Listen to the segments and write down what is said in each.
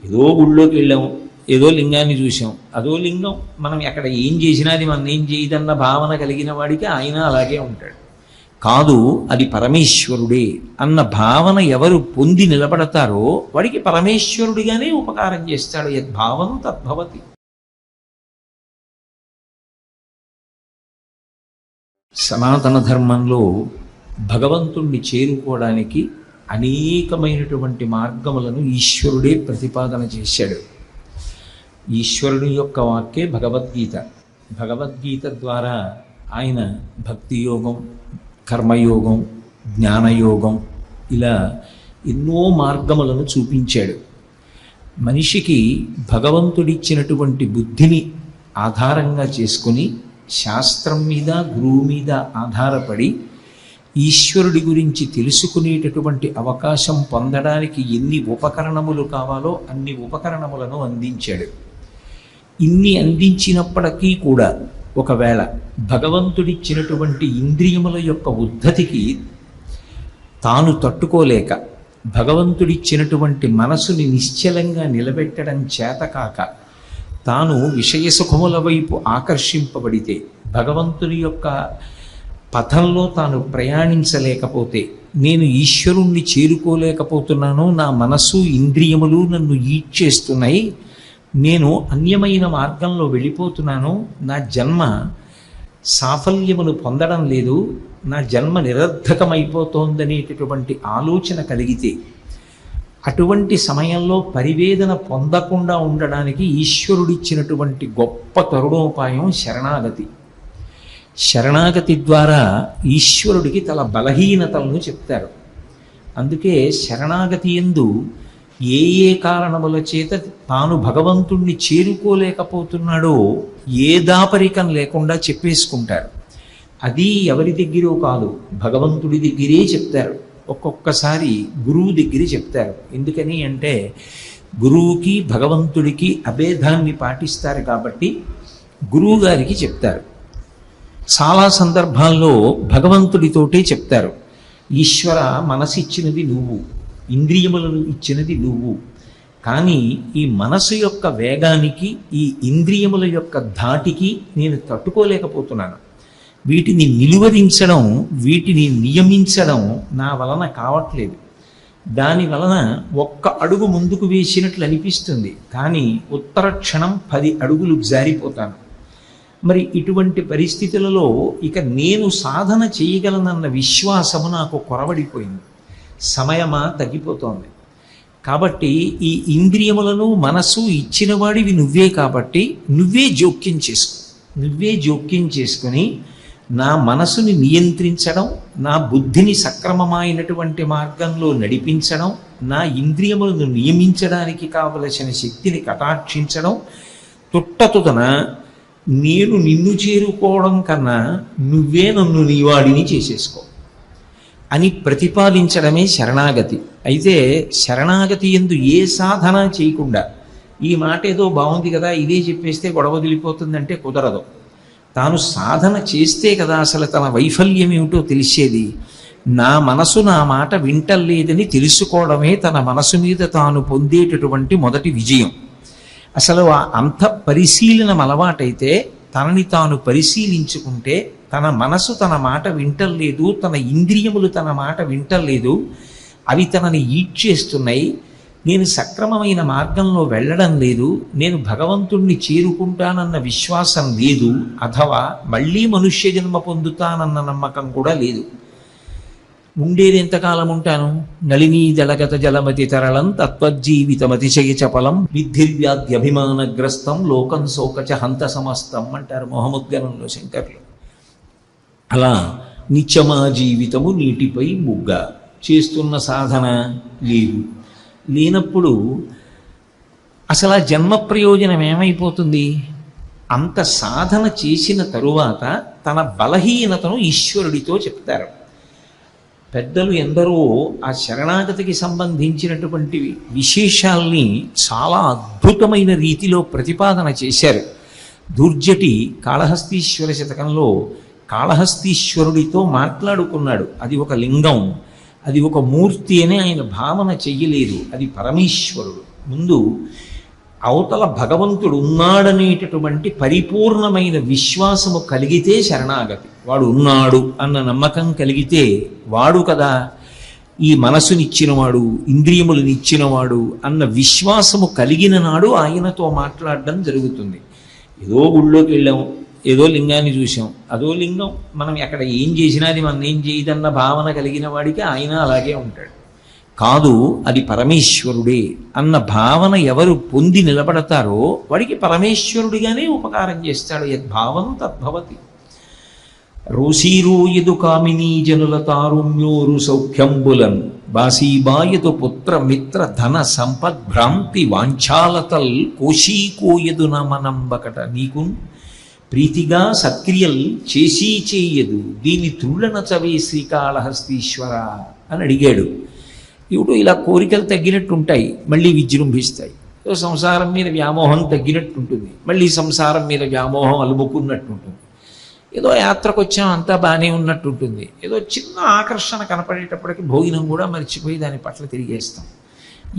ఏదో గుళ్ళోకి వెళ్ళాం, ఏదో లింగాన్ని చూసాం, అదో లింగం, మనం ఎక్కడ ఏం చేసినా అది మనం ఏం చేయదన్న భావన కలిగిన వాడికి ఆయన అలాగే ఉంటాడు. కాదు, అది పరమేశ్వరుడే అన్న భావన ఎవరు పొంది నిలబడతారో వాడికి పరమేశ్వరుడిగానే ఉపకారం చేస్తాడు. యద్భావం తద్భవతి. సనాతన ధర్మంలో భగవంతుణ్ణి చేరుకోవడానికి అనేకమైనటువంటి మార్గములను ఈశ్వరుడే ప్రతిపాదన చేశాడు. ఈశ్వరుని యొక్క వాక్యే భగవద్గీత. భగవద్గీత ద్వారా ఆయన భక్తి యోగం, కర్మయోగం, జ్ఞానయోగం, ఇలా ఎన్నో మార్గములను చూపించాడు. మనిషికి భగవంతుడిచ్చినటువంటి బుద్ధిని ఆధారంగా చేసుకుని శాస్త్రం మీద, గురువు మీద ఆధారపడి ఈశ్వరుడి గురించి తెలుసుకునేటటువంటి అవకాశం పొందడానికి ఎన్ని ఉపకరణములు కావాలో అన్ని ఉపకరణములను అందించాడు. ఇన్ని అందించినప్పటికీ కూడా ఒకవేళ భగవంతుడిచ్చినటువంటి ఇంద్రియముల యొక్క ఉద్ధతికి తాను తట్టుకోలేక, భగవంతుడిచ్చినటువంటి మనసుని నిశ్చలంగా నిలబెట్టడం చేతకాక తాను విషయసుఖముల వైపు ఆకర్షింపబడితే, భగవంతుని యొక్క పథంలో తాను ప్రయాణించలేకపోతే, నేను ఈశ్వరుణ్ణి చేరుకోలేకపోతున్నాను, నా మనసు ఇంద్రియములు నన్ను ఈడ్చేస్తున్నాయి, నేను అన్యమైన మార్గంలో వెళ్ళిపోతున్నాను, నా జన్మ సాఫల్యమును పొందడం లేదు, నా జన్మ నిరర్ధకమైపోతోందనేటటువంటి ఆలోచన కలిగితే, అటువంటి సమయంలో పరివేదన పొందకుండా ఉండడానికి ఈశ్వరుడిచ్చినటువంటి గొప్ప తరుణోపాయం శరణాగతి. శరణాగతి ద్వారా ఈశ్వరుడికి తన బలహీనతలను చెప్తారు. అందుకే శరణాగతి యందు ఏ ఏ కారణముల చేత తాను భగవంతుణ్ణి చేరుకోలేకపోతున్నాడో ఏ దాపరికం లేకుండా చెప్పేసుకుంటారు. అది ఎవరి దగ్గరో కాదు, భగవంతుడి దగ్గరే చెప్తారు. ఒక్కొక్కసారి గురువు దగ్గర చెప్తారు. ఎందుకని అంటే గురువుకి భగవంతుడికి అభేదాన్ని పాటిస్తారు కాబట్టి గురువు గారికి చెప్తారు. చాలా సందర్భాల్లో భగవంతుడితోటే చెప్తారు. ఈశ్వర, మనసు ఇచ్చినది నువ్వు, ఇంద్రియములను ఇచ్చినది నువ్వు, కానీ ఈ మనసు యొక్క వేగానికి, ఈ ఇంద్రియముల యొక్క ధాటికి నేను తట్టుకోలేకపోతున్నాను. వీటిని నిలువరించడం, వీటిని నియమించడం నా వలన కావట్లేదు. దాని వలన ఒక్క అడుగు ముందుకు వేసినట్లు అనిపిస్తుంది, కానీ ఉత్తర క్షణం 10 అడుగులు జారిపోతాను. మరి ఇటువంటి పరిస్థితులలో ఇక నేను సాధన చేయగలనన్న విశ్వాసము నాకు కొరవడిపోయింది. సమయమా తగ్గిపోతోంది. కాబట్టి ఈ ఇంద్రియములను, మనసు ఇచ్చిన వాడివి నువ్వే కాబట్టి నువ్వే జోక్యం చేసుకుని నా మనసుని నియంత్రించడం, నా బుద్ధిని సక్రమమైనటువంటి మార్గంలో నడిపించడం, నా ఇంద్రియములను నియమించడానికి కావలసిన శక్తిని కటాక్షించడం, తుట్టతుదన నేను నిన్ను చేరుకోవడం కన్నా నువ్వే నన్ను నీవాడిని చేసేసుకో అని ప్రతిపాదించడమే శరణాగతి. అయితే శరణాగతి యందు ఏ సాధన చేయకుండా ఈ మాట ఏదో బాగుంది కదా, ఇదే చెప్పేస్తే గొడవ వదిలిపోతుందంటే కుదరదు. తాను సాధన చేస్తే కదా అసలు తన వైఫల్యం ఏమిటో తెలిసేది. నా మనసు నా మాట వింటలేదని తెలుసుకోవడమే తన మనసు మీద తాను పొందేటటువంటి మొదటి విజయం. అసలు ఆ అంత పరిశీలనం అలవాటైతే, తనని తాను పరిశీలించుకుంటే, తన మనసు తన మాట వింటలేదు, తన ఇంద్రియములు తన మాట వింటలేదు, అవి తనని ఈడ్చేస్తున్నాయి, నేను సక్రమమైన మార్గంలో వెళ్ళడం లేదు, నేను భగవంతుణ్ణి చేరుకుంటానన్న విశ్వాసం లేదు, అథవా మళ్ళీ మనుష్య జన్మ పొందుతానన్న నమ్మకం కూడా లేదు. ఉండేది ఎంతకాలం ఉంటాను? నళినీ జలగత జలమతి తరళం తత్వజ్జీవితమతిశయ చపలం విద్ధిర్వ్యాధ్యభిమానగ్రస్తం లోకం శోకచ హంత సమస్తం అంటారు మొహముద్గనంలో శంకర్లు. అలా నిత్యమా జీవితము నీటిపై ముగ్గ, చేస్తున్న సాధన లేదు. లేనప్పుడు అసలు ఆ జన్మ ప్రయోజనం ఏమైపోతుంది? అంత సాధన చేసిన తరువాత తన బలహీనతను ఈశ్వరుడితో చెప్తారు. పెద్దలు ఎందరో ఆ శరణాగతికి సంబంధించినటువంటి విశేషాల్ని చాలా అద్భుతమైన రీతిలో ప్రతిపాదన చేశారు. దుర్జటి కాళహస్తీశ్వర శతకంలో కాళహస్తీశ్వరుడితో మాట్లాడుకున్నాడు. అది ఒక లింగం, అది ఒక మూర్తి అని ఆయన భావన చెయ్యలేదు. అది పరమేశ్వరుడు. ముందు అవతల భగవంతుడు ఉన్నాడనేటటువంటి పరిపూర్ణమైన విశ్వాసము కలిగితే శరణాగతి. వాడు ఉన్నాడు అన్న నమ్మకం కలిగితే, వాడు కదా ఈ మనసునిచ్చినవాడు, ఇంద్రియములనిచ్చినవాడు అన్న విశ్వాసము కలిగిన నాడు ఆయనతో మాట్లాడడం జరుగుతుంది. ఏదో గుళ్ళోకి వెళ్ళాం, ఏదో లింగాన్ని చూసాం, అదో లింగం, మనం ఎక్కడ ఏం చేసినా అది మనం ఏం చేయదన్న భావన కలిగిన వాడికి ఆయన అలాగే ఉంటాడు. కాదు, అది పరమేశ్వరుడే అన్న భావన ఎవరు పొంది నిలబడతారో వాడికి పరమేశ్వరుడిగానే ఉపకారం చేస్తాడు. యద్భావం తద్భవతి. రోసీరోయదు కామినీ జనుల తారుణ్యోరు సౌఖ్యంబులన్ బాసీబాయదు పుత్ర మిత్ర ధన సంపద్భ్రాంతి వాంఛాలతల్ కోశీకోయదు నమనంబకట నీకున్ ప్రీతిగా సత్క్రియల్ చేసీ చేయదు దీని త్రుళ్ళన చవే శ్రీకాళహస్తీశ్వర అని అడిగాడు. ఇవిడు ఇలా కోరికలు తగ్గినట్టుంటాయి, మళ్ళీ విజృంభిస్తాయి. సంసారం మీద వ్యామోహం తగ్గినట్టుంటుంది, మళ్ళీ సంసారం మీద వ్యామోహం అలుముకున్నట్టుంటుంది. ఏదో యాత్రకు వచ్చాం, అంతా బాగానే ఉన్నట్టుంటుంది. ఏదో చిన్న ఆకర్షణ కనపడేటప్పటికి భోగినం కూడా మర్చిపోయి దాని పట్ల తిరిగేస్తాం.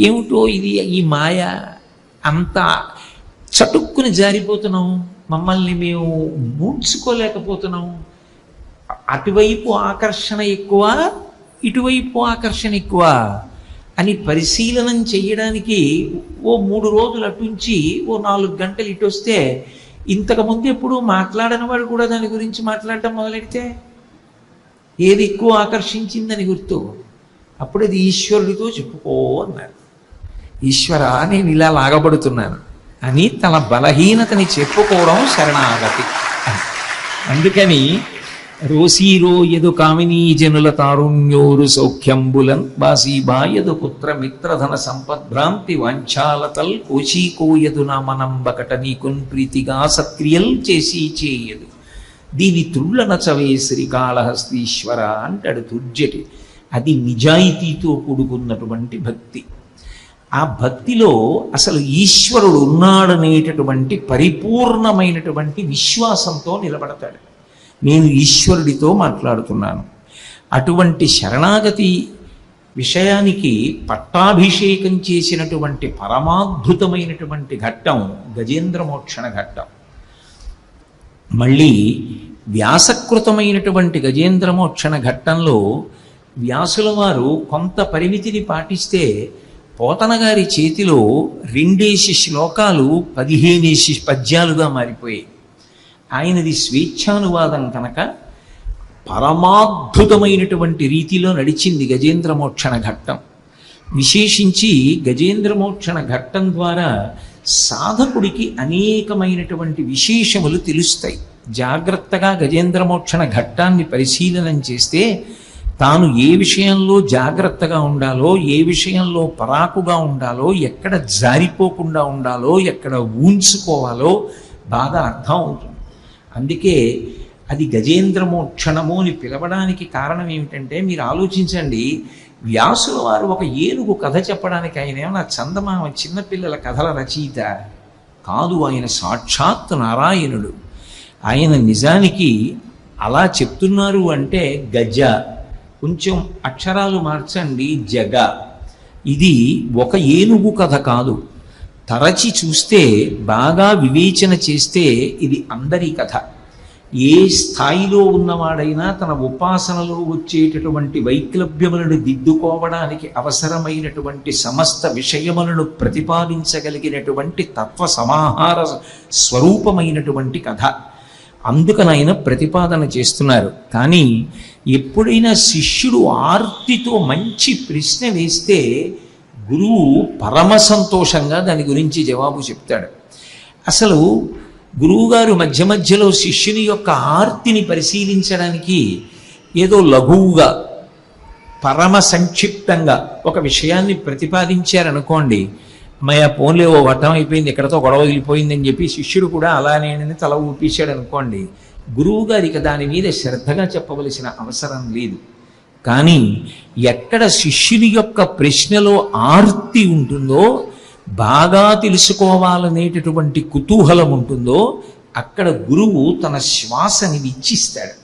ఏమిటో ఇది, ఈ మాయ అంత చటుక్కుని జారిపోతున్నాం, మమ్మల్ని మేము మూడ్చుకోలేకపోతున్నాం. అటువైపు ఆకర్షణ ఎక్కువ, ఇటువైపు ఆకర్షణ ఎక్కువ అని పరిశీలనం చేయడానికి ఓ 3 రోజులు అటుంచి ఓ 4 గంటలు ఇటు వస్తే, ఇంతకుముందు ఎప్పుడు మాట్లాడని వాడు కూడా దాని గురించి మాట్లాడటం మొదలెడితే ఏది ఎక్కువ ఆకర్షించిందని గుర్తు. అప్పుడు అది ఈశ్వరుడితో చెప్పుకో అన్నారు. ఈశ్వర, నేను ఇలా లాగబడుతున్నాను అని తన బలహీనతని చెప్పుకోవడం శరణాగతి. అందుకని రోసీరో యదు కామినీ జనుల తారుణ్యోరు సౌఖ్యంబులన్ బాసీబాయదు పుత్ర మిత్రధన సంపద్భ్రాంతి వాంఛాలతల్ కోశీకోయదు నామనంబకట నీకున్ ప్రీతిగా సత్క్రియల్ చేసి చేయదు దీని త్రుళ్ళన చవే శ్రీకాళహస్తీశ్వర అంటాడు తుర్జటి. అది నిజాయితీతో కూడుకున్నటువంటి భక్తి. ఆ భక్తిలో అసలు ఈశ్వరుడు ఉన్నాడనేటటువంటి పరిపూర్ణమైనటువంటి విశ్వాసంతో నిలబడతాడు. నేను ఈశ్వరుడితో మాట్లాడుతున్నాను. అటువంటి శరణాగతి విషయానికి పట్టాభిషేకం చేసినటువంటి పరమాద్భుతమైనటువంటి ఘట్టం గజేంద్రమోక్షణ ఘట్టం. మళ్ళీ వ్యాసకృతమైనటువంటి గజేంద్రమోక్షణ ఘట్టంలో వ్యాసుల వారు కొంత పరిమితిని పాటిస్తే పోతన గారి చేతిలో 2 శ్లోకాలు 15 పద్యాలుగా మారిపోయాయి. ఆయనది స్వేచ్ఛానువాదం కనుక పరమాద్భుతమైనటువంటి రీతిలో నడిచింది గజేంద్రమోక్షణ ఘట్టం. విశేషించి గజేంద్రమోక్షణ ఘట్టం ద్వారా సాధకుడికి అనేకమైనటువంటి విశేషములు తెలుస్తాయి. జాగ్రత్తగా గజేంద్రమోక్షణ ఘట్టాన్ని పరిశీలనం చేస్తే తాను ఏ విషయంలో జాగ్రత్తగా ఉండాలో, ఏ విషయంలో పరాకుగా ఉండాలో, ఎక్కడ జారిపోకుండా ఉండాలో, ఎక్కడ ఊంచుకోవాలో బాగా అర్థం అవుతుంది. అందుకే అది గజేంద్రమోక్షణము అని పిలవడానికి కారణం ఏమిటంటే, మీరు ఆలోచించండి, వ్యాసుల వారు ఒక ఏనుగు కథ చెప్పడానికి ఆయన ఏమన్నా చందమామ చిన్నపిల్లల కథల రచయిత కాదు. ఆయన సాక్షాత్ నారాయణుడు. ఆయన నిజానికి అలా చెప్తున్నారు అంటే గజ, కొంచెం అక్షరాలు మార్చండి, జగ. ఇది ఒక ఏనుగు కథ కాదు. తరచి చూస్తే, బాగా వివేచన చేస్తే ఇది అందరి కథ. ఏ స్థాయిలో ఉన్నవాడైనా తన ఉపాసనలో వచ్చేటటువంటి వైక్లభ్యములను దిద్దుకోవడానికి అవసరమైనటువంటి సమస్త విషయములను ప్రతిపాదించగలిగినటువంటి తత్వ సమాహార స్వరూపమైనటువంటి కథ. అందుకని ఆయన ప్రతిపాదన చేస్తున్నారు. కానీ ఎప్పుడైనా శిష్యుడు ఆర్తితో మంచి ప్రశ్న వేస్తే గురువు పరమ సంతోషంగా దాని గురించి జవాబు చెప్తాడు. అసలు గురువుగారు మధ్య మధ్యలో శిష్యుని యొక్క ఆర్తిని పరిశీలించడానికి ఏదో లఘువుగా పరమ సంక్షిప్తంగా ఒక విషయాన్ని ప్రతిపాదించారనుకోండి, మయ పోన్లే ఓ వటం అయిపోయింది, ఎక్కడతో గొడవ వదిలిపోయిందని చెప్పి శిష్యుడు కూడా అలానే తల ఊపించాడు అనుకోండి, గురువు గారికి దాని మీద శ్రద్ధగా చెప్పవలసిన అవసరం లేదు. కానీ ఎక్కడ శిష్యుని యొక్క ప్రశ్నలో ఆర్తి ఉంటుందో, బాగా తెలుసుకోవాలనేటటువంటి కుతూహలం ఉంటుందో, అక్కడ గురువు తన శ్వాసని ఇచ్చిస్తాడు.